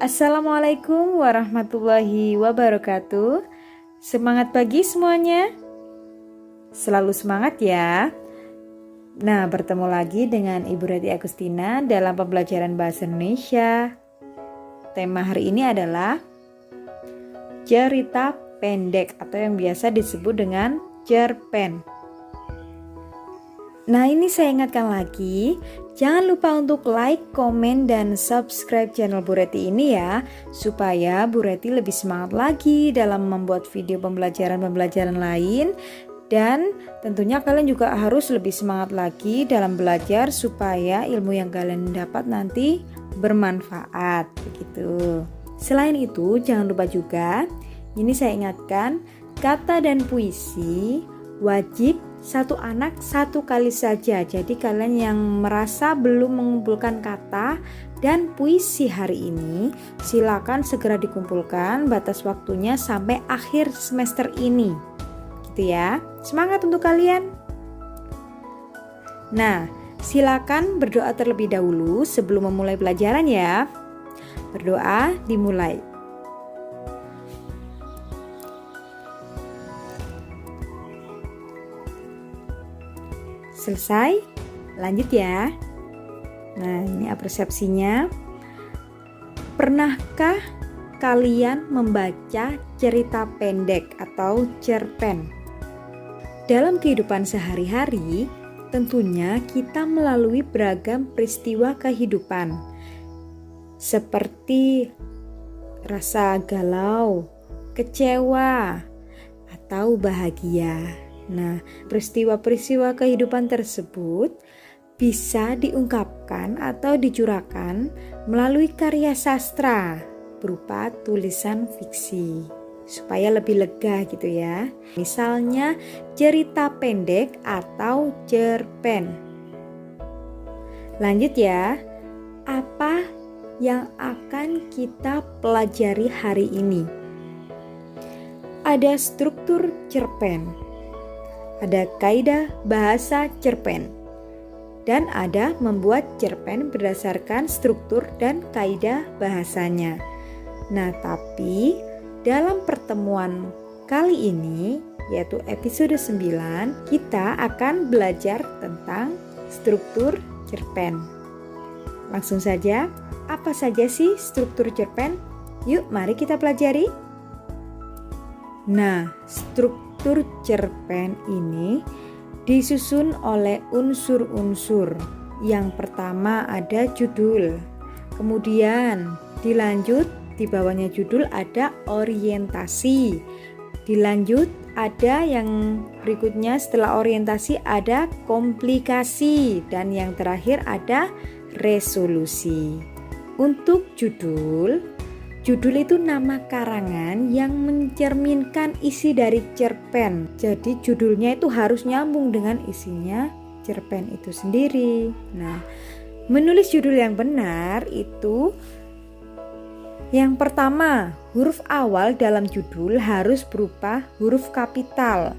Assalamualaikum warahmatullahi wabarakatuh. Semangat pagi semuanya. Selalu semangat ya. Nah, bertemu lagi dengan Ibu Reti Agustina dalam pembelajaran bahasa Indonesia. Tema hari ini adalah cerita pendek atau yang biasa disebut dengan cerpen. Nah, ini saya ingatkan lagi, jangan lupa untuk like, komen, dan subscribe channel Bu Reti ini ya, supaya Bu Reti lebih semangat lagi dalam membuat video pembelajaran-pembelajaran lain. Dan tentunya kalian juga harus lebih semangat lagi dalam belajar supaya ilmu yang kalian dapat nanti bermanfaat begitu. Selain itu, jangan lupa juga, ini saya ingatkan, kata dan puisi wajib satu anak satu kali saja. Jadi kalian yang merasa belum mengumpulkan kata dan puisi hari ini, silakan segera dikumpulkan. Batas waktunya sampai akhir semester ini. Gitu ya. Semangat untuk kalian. Nah, silakan berdoa terlebih dahulu sebelum memulai pelajaran ya. Berdoa dimulai. Selesai, lanjut ya. Nah, ini persepsinya. Pernahkah kalian membaca cerita pendek atau cerpen? Dalam kehidupan sehari-hari, tentunya kita melalui beragam peristiwa kehidupan. Seperti rasa galau, kecewa, atau bahagia. Nah, peristiwa-peristiwa kehidupan tersebut bisa diungkapkan atau dicurahkan melalui karya sastra berupa tulisan fiksi supaya lebih lega gitu ya. Misalnya cerita pendek atau cerpen. Lanjut ya. Apa yang akan kita pelajari hari ini? Ada struktur cerpen. Ada kaidah bahasa cerpen, dan ada membuat cerpen berdasarkan struktur dan kaidah bahasanya. Nah, tapi dalam pertemuan kali ini, yaitu episode 9, kita akan belajar tentang struktur cerpen. Langsung saja, apa saja sih struktur cerpen? Yuk, mari kita pelajari. Nah, struktur cerpen ini disusun oleh unsur-unsur. Yang pertama ada judul, kemudian dilanjut di bawahnya judul ada orientasi, dilanjut ada yang berikutnya setelah orientasi ada komplikasi, dan yang terakhir ada resolusi. Untuk judul itu nama karangan yang mencerminkan isi dari cerpen. Jadi judulnya itu harus nyambung dengan isinya cerpen itu sendiri. Nah, menulis judul yang benar itu yang pertama, huruf awal dalam judul harus berupa huruf kapital.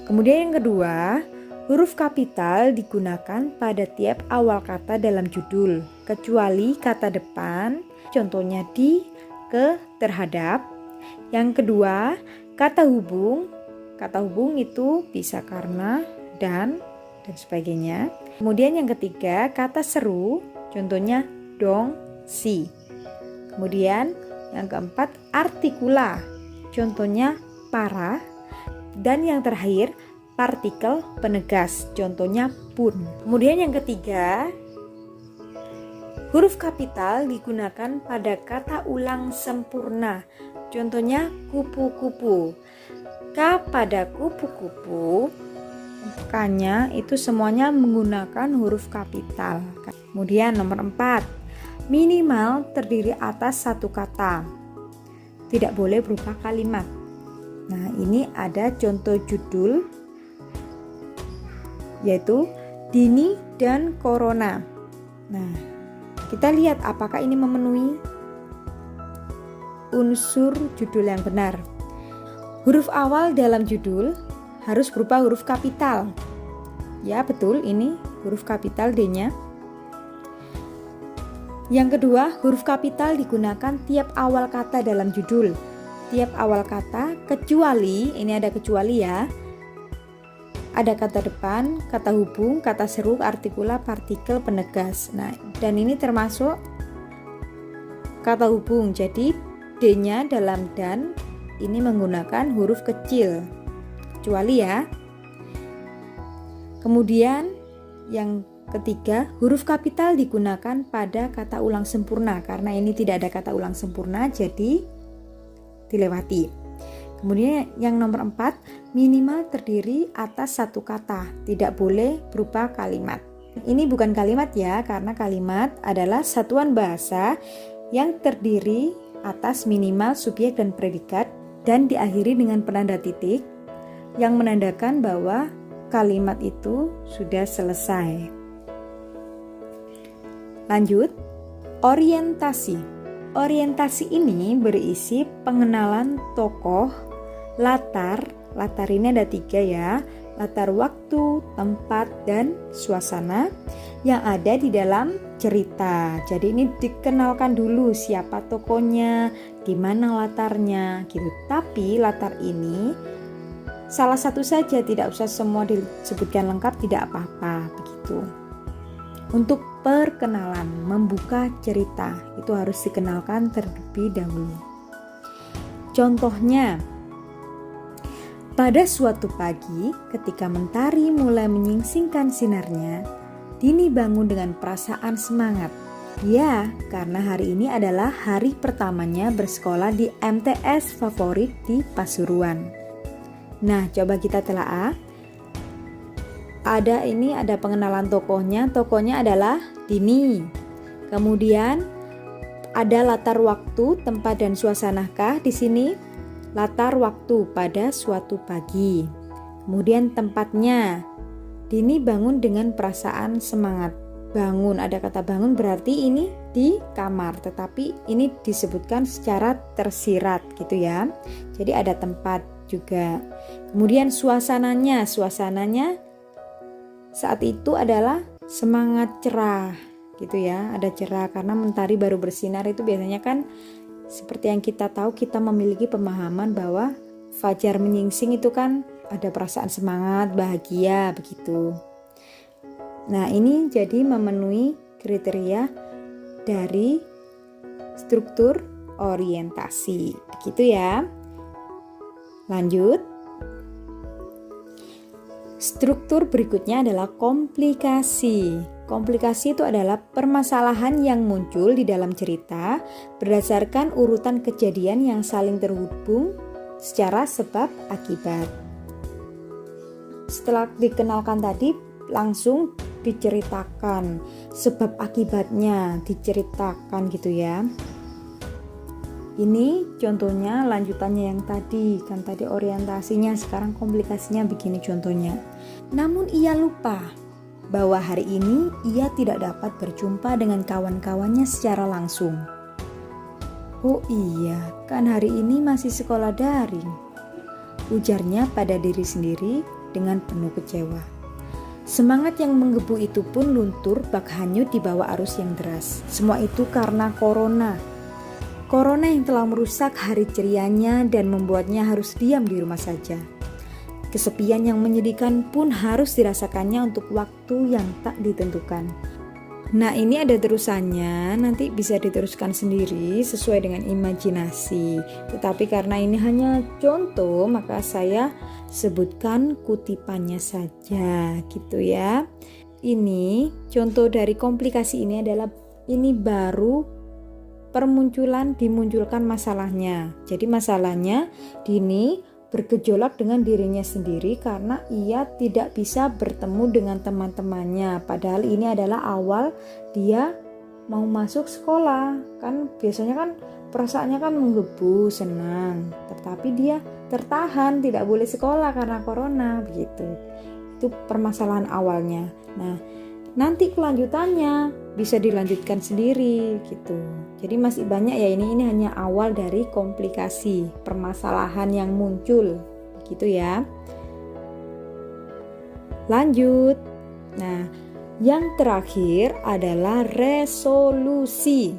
Kemudian yang kedua, huruf kapital digunakan pada tiap awal kata dalam judul, kecuali kata depan, contohnya di, ke, terhadap. Yang kedua, kata hubung. Kata hubung itu bisa karena, dan sebagainya. Kemudian yang ketiga, kata seru, contohnya dong, si. Kemudian yang keempat, artikula, contohnya para. Dan yang terakhir, partikel penegas, contohnya pun. Kemudian yang ketiga, huruf kapital digunakan pada kata ulang sempurna, contohnya kupu-kupu. K pada kupu-kupu, K-nya itu semuanya menggunakan huruf kapital. Kemudian nomor 4, minimal terdiri atas satu kata, tidak boleh berupa kalimat. Nah, ini ada contoh judul, yaitu Dini dan Corona. Nah, kita lihat apakah ini memenuhi unsur judul yang benar. Huruf awal dalam judul harus berupa huruf kapital. Ya, betul, ini huruf kapital D-nya. Yang kedua, huruf kapital digunakan tiap awal kata dalam judul. Tiap awal kata, kecuali, ini ada kecuali ya, ada kata depan, kata hubung, kata seru, artikula, partikel, penegas. Nah, dan ini termasuk kata hubung. Jadi D-nya dalam dan ini menggunakan huruf kecil. Kecuali ya. Kemudian yang ketiga, huruf kapital digunakan pada kata ulang sempurna. Karena ini tidak ada kata ulang sempurna, jadi dilewati. Kemudian yang nomor 4, minimal terdiri atas satu kata. Tidak boleh berupa kalimat. Ini bukan kalimat ya, karena kalimat adalah satuan bahasa yang terdiri atas minimal subjek dan predikat dan diakhiri dengan penanda titik yang menandakan bahwa kalimat itu sudah selesai. Lanjut, orientasi. Orientasi ini berisi pengenalan tokoh, latar ini ada 3 ya, latar waktu, tempat, dan suasana yang ada di dalam cerita. Jadi ini dikenalkan dulu siapa tokohnya, di mana latarnya gitu. Tapi latar ini salah satu saja, tidak usah semua disebutkan lengkap, tidak apa-apa begitu. Untuk perkenalan, membuka cerita, itu harus dikenalkan terlebih dahulu. Contohnya, pada suatu pagi ketika mentari mulai menyingsingkan sinarnya, Dini bangun dengan perasaan semangat. Ya, karena hari ini adalah hari pertamanya bersekolah di MTS favorit di Pasuruan. Nah, coba kita telaah. Ada pengenalan tokohnya adalah Dini. Kemudian ada latar waktu, tempat dan suasanakah di sini? Latar waktu pada suatu pagi. Kemudian tempatnya, Dini bangun dengan perasaan semangat. Bangun, ada kata bangun berarti ini di kamar, tetapi ini disebutkan secara tersirat gitu ya. Jadi ada tempat juga. Kemudian suasananya saat itu adalah semangat cerah gitu ya, ada cerah karena mentari baru bersinar. Itu biasanya kan seperti yang kita tahu, kita memiliki pemahaman bahwa fajar menyingsing itu kan ada perasaan semangat, bahagia begitu. Nah, ini jadi memenuhi kriteria dari struktur orientasi begitu ya. Lanjut. Struktur berikutnya adalah komplikasi. Komplikasi itu adalah permasalahan yang muncul di dalam cerita berdasarkan urutan kejadian yang saling terhubung secara sebab akibat. Setelah dikenalkan tadi, langsung diceritakan sebab akibatnya, diceritakan gitu ya. Ini contohnya lanjutannya yang tadi, kan tadi orientasinya, sekarang komplikasinya begini contohnya. Namun ia lupa bahwa hari ini ia tidak dapat berjumpa dengan kawan-kawannya secara langsung. Oh iya, kan hari ini masih sekolah daring, ujarnya pada diri sendiri dengan penuh kecewa. Semangat yang menggebu itu pun luntur bak hanyut di bawah arus yang deras. Semua itu karena corona. Corona yang telah merusak hari cerianya dan membuatnya harus diam di rumah saja. Kesepian yang menyedihkan pun harus dirasakannya untuk waktu yang tak ditentukan. Nah, ini ada terusannya, nanti bisa diteruskan sendiri sesuai dengan imajinasi. Tetapi karena ini hanya contoh, maka saya sebutkan kutipannya saja gitu ya. Ini contoh dari komplikasi ini adalah ini baru dimunculkan masalahnya. Jadi masalahnya Dini bergejolak dengan dirinya sendiri karena ia tidak bisa bertemu dengan teman-temannya. Padahal ini adalah awal dia mau masuk sekolah. Kan biasanya kan perasaannya kan menggebu, senang. Tetapi dia tertahan, tidak boleh sekolah karena corona begitu. Itu permasalahan awalnya. Nah, nanti kelanjutannya bisa dilanjutkan sendiri gitu. Jadi masih banyak ya, ini hanya awal dari komplikasi permasalahan yang muncul gitu ya. Lanjut. Nah, Yang terakhir adalah resolusi.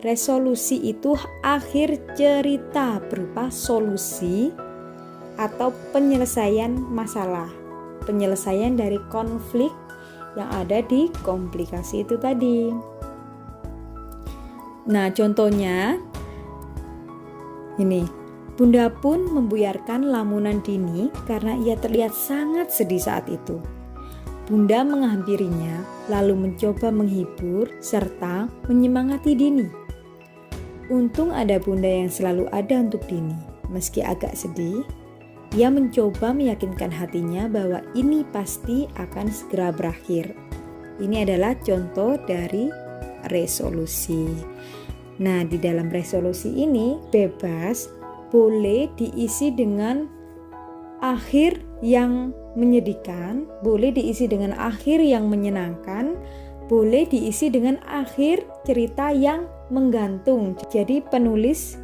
Resolusi itu akhir cerita berupa solusi atau penyelesaian masalah, penyelesaian dari konflik yang ada di komplikasi itu tadi. Nah, contohnya ini, Bunda pun membuyarkan lamunan Dini karena ia terlihat sangat sedih saat itu. Bunda menghampirinya lalu mencoba menghibur serta menyemangati Dini. Untung ada Bunda yang selalu ada untuk Dini. Meski agak sedih, ia mencoba meyakinkan hatinya bahwa ini pasti akan segera berakhir. Ini adalah contoh dari resolusi. Nah, di dalam resolusi ini bebas, boleh diisi dengan akhir yang menyedihkan, boleh diisi dengan akhir yang menyenangkan, boleh diisi dengan akhir cerita yang menggantung. Jadi penulis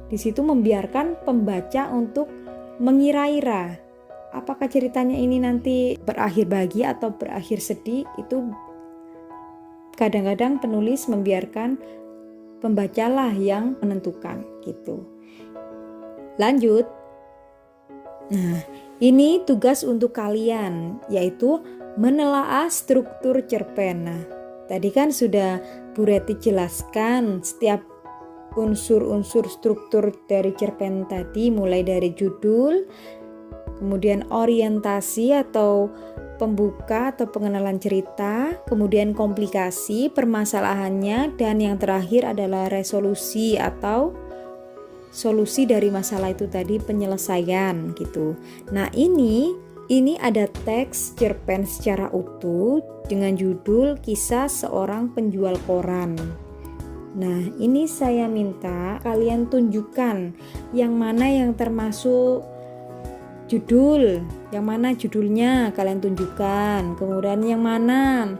di situ membiarkan pembaca untuk mengira-ira apakah ceritanya ini nanti berakhir bahagia atau berakhir sedih. Itu kadang-kadang penulis membiarkan pembacalah yang menentukan gitu. Lanjut. Nah, ini tugas untuk kalian, yaitu menelaah struktur cerpen. Nah, tadi kan sudah Bu Reti jelaskan setiap unsur-unsur struktur dari cerpen tadi, mulai dari judul, kemudian orientasi atau pembuka atau pengenalan cerita, kemudian komplikasi, permasalahannya, dan yang terakhir adalah resolusi atau solusi dari masalah itu tadi, penyelesaian gitu. Nah, ini ada teks cerpen secara utuh dengan judul Kisah Seorang Penjual Koran. Nah, ini saya minta kalian tunjukkan yang mana yang termasuk judul, yang mana judulnya kalian tunjukkan, kemudian yang mana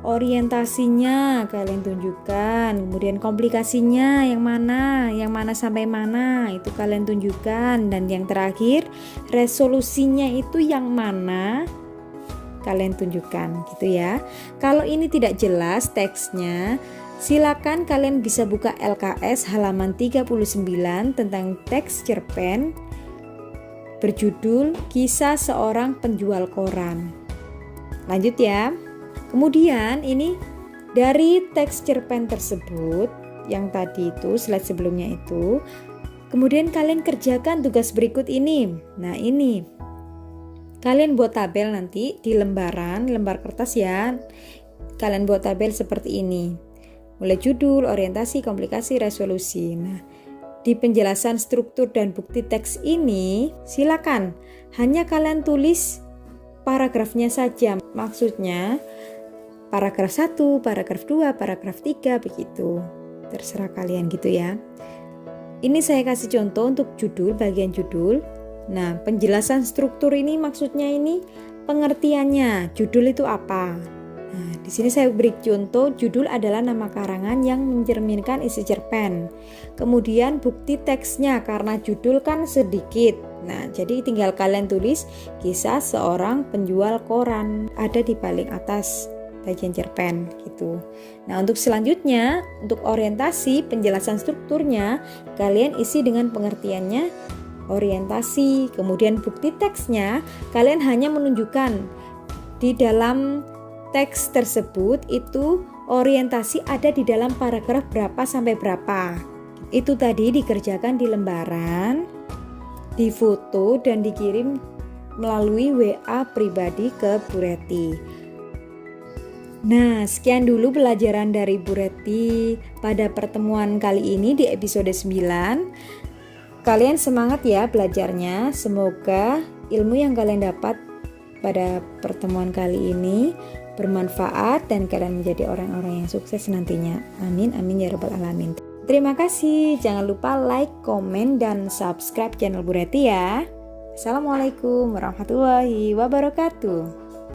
orientasinya kalian tunjukkan, kemudian komplikasinya yang mana sampai mana itu kalian tunjukkan, dan yang terakhir resolusinya itu yang mana kalian tunjukkan gitu ya. Kalau ini tidak jelas teksnya, silakan kalian bisa buka LKS halaman 39 tentang teks cerpen berjudul Kisah Seorang Penjual Koran. Lanjut ya. Kemudian ini dari teks cerpen tersebut yang tadi itu slide sebelumnya itu, kemudian kalian kerjakan tugas berikut ini. Nah, ini kalian buat tabel nanti di lembar kertas ya. Kalian buat tabel seperti ini. Mulai judul, orientasi, komplikasi, resolusi. Nah, di penjelasan struktur dan bukti teks ini silakan hanya kalian tulis paragrafnya saja. Maksudnya paragraf 1, paragraf 2, paragraf 3 begitu. Terserah kalian gitu ya. Ini saya kasih contoh untuk judul, bagian judul. Nah, penjelasan struktur ini maksudnya ini pengertiannya. Judul itu apa? Nah, di sini saya beri contoh, judul adalah nama karangan yang mencerminkan isi cerpen. Kemudian bukti teksnya karena judul kan sedikit. Nah, jadi tinggal kalian tulis Kisah Seorang Penjual Koran, ada di paling atas bagian cerpen gitu. Nah, untuk selanjutnya, untuk orientasi penjelasan strukturnya, kalian isi dengan pengertiannya orientasi. Kemudian bukti teksnya, kalian hanya menunjukkan di dalam teks tersebut itu orientasi ada di dalam paragraf berapa sampai berapa. Itu tadi dikerjakan di lembaran, difoto dan dikirim melalui WA pribadi ke Bu Reti. Nah, sekian dulu pelajaran dari Bu Reti pada pertemuan kali ini di episode 9. Kalian semangat ya belajarnya. Semoga ilmu yang kalian dapat pada pertemuan kali ini bermanfaat dan kalian menjadi orang-orang yang sukses nantinya. Amin, amin ya rabbal alamin. Terima kasih. Jangan lupa like, komen, dan subscribe channel Bu Reti ya. Assalamualaikum warahmatullahi wabarakatuh.